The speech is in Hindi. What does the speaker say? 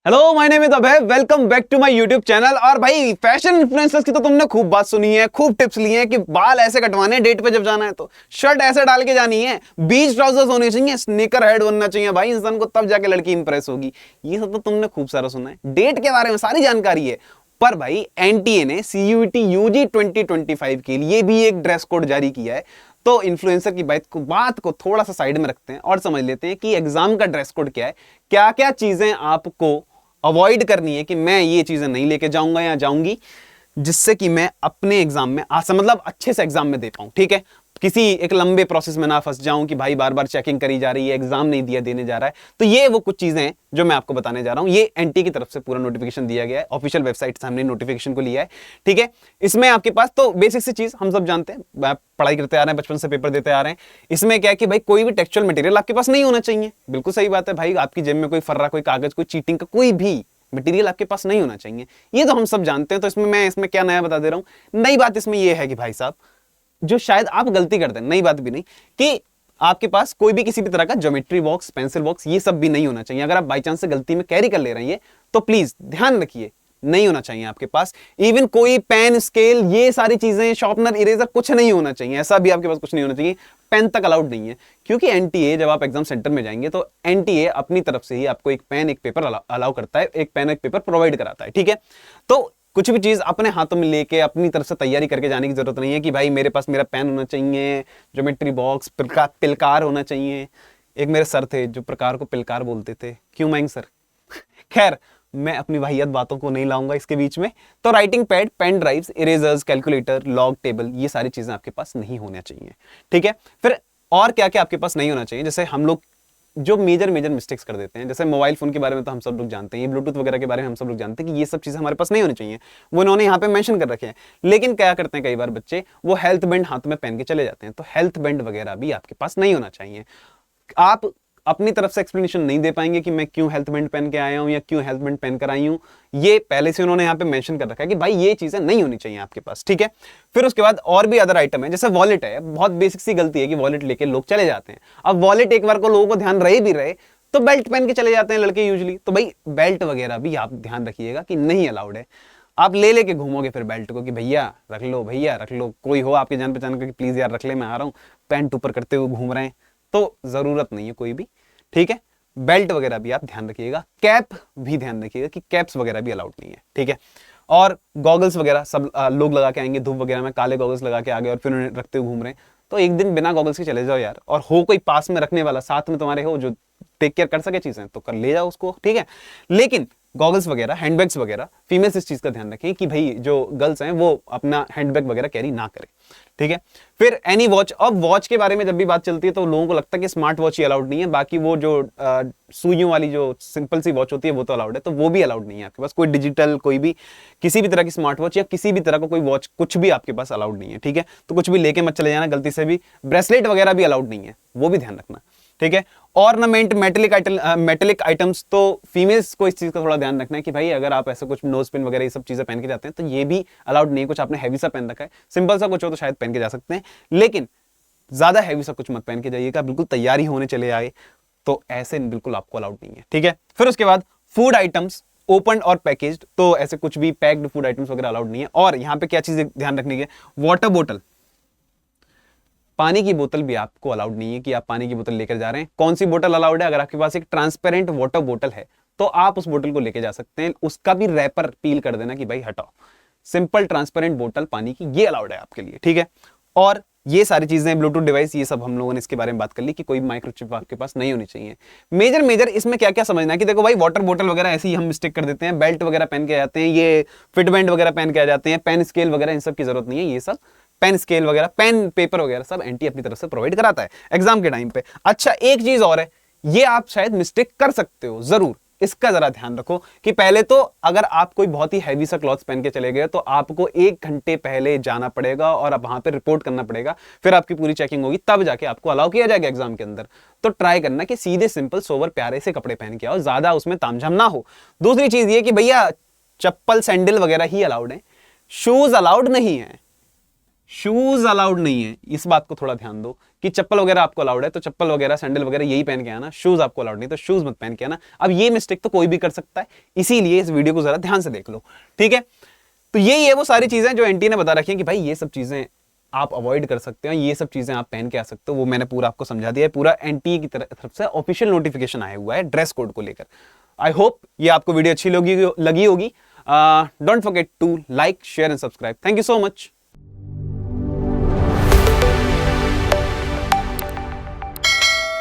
Hello my name is Abhay, welcome back to my YouTube channel. और भाई फैशन इन्फ्लुएंसर्स की तो तुमने खूब बात सुनी है, खूब टिप्स लिए हैं कि बाल ऐसे कटवाने, डेट पे जब जाना है तो शर्ट ऐसे डाल के जानी है, बीच ट्राउजर्स होने चाहिए, स्नीकर हेड बनना चाहिए भाई इंसान को, तब जाके लड़की इंप्रेस होगी। ये सब तो तुमने खूब सारा सुना है, डेट के बारे में सारी जानकारी है। पर भाई एनटीए ने सीयूईटी यूजी 2025 के लिए भी एक ड्रेस कोड जारी किया है। तो इन्फ्लुएंसर की बात को थोड़ा सा साइड में रखते हैं और समझ लेते हैं कि एग्जाम का ड्रेस कोड क्या है, क्या क्या चीजें आपको अवॉइड करनी है कि मैं ये चीजें नहीं लेके जाऊंगा या जाऊंगी, जिससे कि मैं अपने एग्जाम में मतलब अच्छे से एग्जाम में दे पाऊं। ठीक है, किसी एक लंबे प्रोसेस में ना फंस जाऊं कि भाई बार बार चेकिंग करी जा रही है, एग्जाम नहीं दिया देने जा रहा है। तो ये वो कुछ चीजें हैं जो मैं आपको बताने जा रहा हूं। ये एनटी की तरफ से पूरा नोटिफिकेशन दिया गया है, ऑफिशियल वेबसाइट से हमने नोटिफिकेशन को लिया है। ठीक है, इसमें आपके पास तो बेसिक सी चीज हम सब जानते हैं, पढ़ाई करते आ रहे हैं, बचपन से पेपर देते आ रहे हैं। इसमें क्या है कि भाई कोई भी टेक्सचुअल मटेरियल आपके पास नहीं होना चाहिए। बिल्कुल सही बात है भाई, आपकी जेब में कोई फर्रा, कोई कागज, कोई चीटिंग का कोई भी मटेरियल आपके पास नहीं होना चाहिए। ये तो हम सब जानते हैं। तो इसमें क्या नया बता दे रहा हूं, नई बात इसमें यह है कि भाई साहब, जो शायद आप गलती करते हैं, नई बात भी नहीं, कि आपके पास कोई भी किसी भी तरह का ज्योमेट्री बॉक्स, पेंसिल बॉक्स, ये सब भी नहीं होना चाहिए। अगर आप बाई चांस से गलती में कैरी कर ले रहे हैं तो प्लीज ध्यान रखिए, नहीं होना चाहिए आपके पास। इवन कोई पेन, स्केल, ये सारी चीजें, शार्पनर, इरेजर, कुछ नहीं होना चाहिए। ऐसा भी आपके पास कुछ नहीं होना चाहिए। पेन तक अलाउड नहीं है, क्योंकि एनटीए जब आप एग्जाम सेंटर में जाएंगे तो एनटीए अपनी तरफ से ही आपको एक पेन, एक पेपर अलाउ करता है, एक पेन, एक पेपर प्रोवाइड कराता है। ठीक है, तो कुछ भी चीज अपने हाथों में लेके अपनी तरफ से तैयारी करके जाने की जरूरत नहीं है कि भाई मेरे पास मेरा पेन होना चाहिए, ज्योमेट्री बॉक्स, पिलकार होना चाहिए। एक मेरे सर थे जो प्रकार को पिलकार बोलते थे, क्यों मैंग सर। खैर, मैं अपनी वाहियात बातों को नहीं लाऊंगा इसके बीच में। तो writing pad, pen drives, erasers, calculator, log table, ये सारी चीजें आपके पास नहीं होना चाहिए। ठीक है, फिर और क्या क्या आपके पास नहीं होना चाहिए, जैसे हम लोग जो मेजर मिस्टेक्स कर देते हैं, जैसे मोबाइल फोन के बारे में तो हम सब लोग जानते हैं, ये ब्लूटूथ वगैरह के बारे में हम सब लोग जानते हैं कि ये सब चीजें हमारे पास नहीं होनी चाहिए। वो इन्होंने यहाँ पे मेंशन कर रखे हैं। लेकिन क्या करते हैं कई बार बच्चे, वो हेल्थ बैंड हाथ में पहन के चले जाते हैं। तो हेल्थ बैंड वगैरह भी आपके पास नहीं होना चाहिए। आप अपनी तरफ से एक्सप्लेनेशन नहीं दे पाएंगे कि मैं क्यों हेल्थ बैंड पहन के आया हूं या क्यों हेल्थ बैंड पहन कर आई हूं। ये पहले से उन्होंने यहाँ पे मेंशन कर रखा है कि भाई ये चीजें नहीं होनी चाहिए आपके पास। ठीक है, फिर उसके बाद और भी अदर आइटम है, जैसे वॉलेट है। बहुत बेसिक सी गलती है कि वॉलेट लेके लोग चले जाते हैं। अब वॉलेट एक बार को लोगों को ध्यान रहे भी रहे तो बेल्ट पहन के चले जाते हैं लड़के यूजुअली। तो भाई बेल्ट वगैरह भी आप ध्यान रखिएगा कि नहीं अलाउड है। आप ले लेके घूमोगे फिर बेल्ट को कि भैया रख लो, भैया रख लो, कोई हो आपके जान पहचान का कि प्लीज यार रख ले, मैं आ रहा हूं, पैंट ऊपर करते हुए घूम रहे हैं, तो जरूरत नहीं है कोई भी। ठीक है, बेल्ट वगैरह भी आप ध्यान रखिएगा। कैप भी ध्यान रखिएगा कि कैप्स वगैरह भी अलाउड नहीं है। ठीक है, और गॉगल्स वगैरह सब लोग लगा के आएंगे, धूप वगैरह में काले गॉगल्स लगा के आ गए और फिर उन्हें रखते हुए घूम रहे हैं। तो एक दिन बिना गॉगल्स के चले जाओ यार, और हो कोई पास में रखने वाला, साथ में तुम्हारे हो जो टेक केयर कर सके चीजें, तो कर ले जाओ उसको। ठीक है, लेकिन गॉगल्स वगैरह, हैंडबैग्स वगैरह, फीमेल्स इस चीज का ध्यान रखें कि भाई जो गर्ल्स हैं वो अपना हैंडबैग वगैरह कैरी ना करें। ठीक है, फिर एनी वॉच। अब वॉच के बारे में जब भी बात चलती है तो लोगों को लगता है कि स्मार्ट वॉच ही अलाउड नहीं है, बाकी वो जो सुइयों वाली जो सिंपल सी वॉच होती है वो तो अलाउड है। तो वो भी अलाउड नहीं है आपके पास, कोई डिजिटल, कोई भी किसी भी तरह की स्मार्ट वॉच या किसी भी तरह का कोई वॉच, कुछ भी आपके पास अलाउड नहीं है। ठीक है, तो कुछ भी लेके मत चले जाना गलती से भी। ब्रेसलेट वगैरह भी अलाउड नहीं है, वो भी ध्यान रखना। ठीक है, ऑर्नामेंट, मेटेलिक आइटम्स, तो फीमेल्स को इस चीज का थोड़ा ध्यान रखना है कि भाई अगर आप ऐसा कुछ नोज पिन वगैरह ये सब चीजें पहन के जाते हैं तो ये भी अलाउड नहीं है। कुछ आपने हैवी सा पहन रखा है, सिंपल सा कुछ हो तो शायद पहन के जा सकते हैं, लेकिन ज्यादा हैवी सा कुछ मत पहन के जाइएगा। बिल्कुल तैयारी होने चले आए तो ऐसे बिल्कुल आपको अलाउड नहीं है। ठीक है, फिर उसके बाद फूड आइटम्स, ओपन और पैकेज्ड, तो ऐसे कुछ भी पैक्ड फूड आइटम्स वगैरह अलाउड नहीं है। और यहां पे क्या चीज ध्यान रखनी है, वाटर बोतल, पानी की बोतल भी आपको अलाउड नहीं है कि आप पानी की बोतल लेकर जा रहे हैं। कौन सी बोतल अलाउड है, अगर आपके पास एक ट्रांसपेरेंट वाटर बोतल है तो आप उस बोतल को लेके जा सकते हैं, उसका भी रैपर पील कर देना कि भाई हटाओ। सिंपल ट्रांसपेरेंट बोतल पानी की, ये अलाउड है आपके लिए। ठीक है, और ये सारी चीजें, ब्लूटूथ डिवाइस, ये सब हम लोगों ने इसके बारे में बात कर ली कि कोई माइक्रोचिप आपके पास नहीं होनी चाहिए। मेजर इसमें क्या क्या समझना है कि देखो भाई वाटर बोतल वगैरह ऐसे ही हम मिस्टेक कर देते हैं, बेल्ट वगैरह पहन के आ जाते हैं, ये फिट बैंड वगैरह पहन के आ जाते हैं, पेन स्केल वगैरह, इन सब की जरूरत नहीं है। ये सब पेन स्केल वगैरह, पेन पेपर वगैरह सब एनटी अपनी तरफ से प्रोवाइड कराता है एग्जाम के टाइम पे। अच्छा, एक चीज और है, ये आप शायद मिस्टेक कर सकते हो जरूर, इसका जरा ध्यान रखो कि पहले तो अगर आप कोई बहुत ही हैवी सा क्लॉथ्स पहन के चले गए तो आपको 1 घंटे पहले जाना पड़ेगा और अब वहां पे रिपोर्ट करना पड़ेगा, फिर आपकी पूरी चेकिंग होगी, तब जाके आपको अलाउ किया जाएगा एग्जाम के अंदर। तो ट्राई करना कि सीधे सिंपल सोवर प्यारे से कपड़े पहन के आओ, ज्यादा उसमें तामझाम ना हो। दूसरी चीज ये कि भैया चप्पल, सैंडल वगैरह ही अलाउड है, शूज अलाउड नहीं है। शूज अलाउड नहीं है, इस बात को थोड़ा ध्यान दो कि चप्पल वगैरह आपको अलाउड है तो चप्पल वगैरह सैंडल वगैरह यही पहन के आना, शूज आपको अलाउड नहीं तो शूज मत पहन के आना। अब ये मिस्टेक तो कोई भी कर सकता है, इसीलिए इस वीडियो को जरा ध्यान से देख लो, ठीक है। तो यही है वो सारी चीजें जो एनटी ने बता रखी है कि भाई ये सब चीजें आप अवॉइड कर सकते हो, ये सब चीजें आप पहन के आ सकते हो, वो मैंने पूरा आपको समझा दिया है। पूरा एनटी की तरफ से ऑफिशियल नोटिफिकेशन आया हुआ है ड्रेस कोड को लेकर। आई होप ये आपको वीडियो अच्छी लगी होगी। Don't forget to like, share and subscribe. Thank you so much.